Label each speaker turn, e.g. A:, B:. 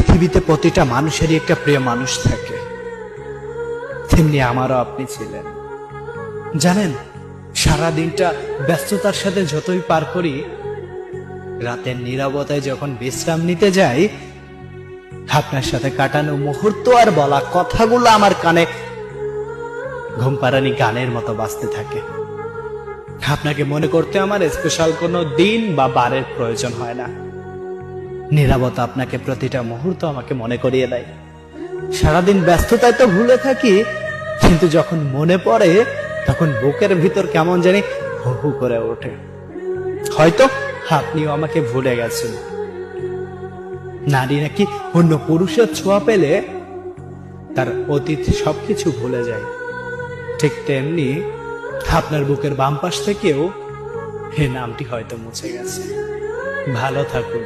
A: পৃথিবীতে প্রতিটা মানুষেরই একটা প্রিয় মানুষ থাকে, তেমনি আমারও আপনি ছিলেন। জানেন, সারা দিনটা ব্যস্ততার সাথে যতই পার করি, রাতের নীরবতায় যখন বিশ্রাম নিতে যাই, আপনার সাথে কাটানো মুহূর্ত আর বলা কথাগুলো আমার কানে ঘুমপাড়ানি গানের মতো বাজতে থাকে। আপনাকে মনে করতে আমার স্পেশাল কোনো দিন বা বারের প্রয়োজন হয় না। নীরবতা আপনাকে প্রতিটা মুহূর্ত আমাকে মনে করিয়ে দেয়। সারাদিন ব্যস্ততায় তো ভুলে থাকি, কিন্তু যখন মনে পড়ে তখন বুকের ভিতর কেমন জানি হু হু করে ওঠে। হয়তো আপনিও আমাকে ভুলে গেছেন। নারী নাকি অন্য পুরুষের ছোঁয়া পেলে তার অতীত সবকিছু ভুলে যায়। ঠিক তেমনি আপনার বুকের বাম পাশ থেকেও এই নামটি হয়তো মুছে গেছে। ভালো থাকুন।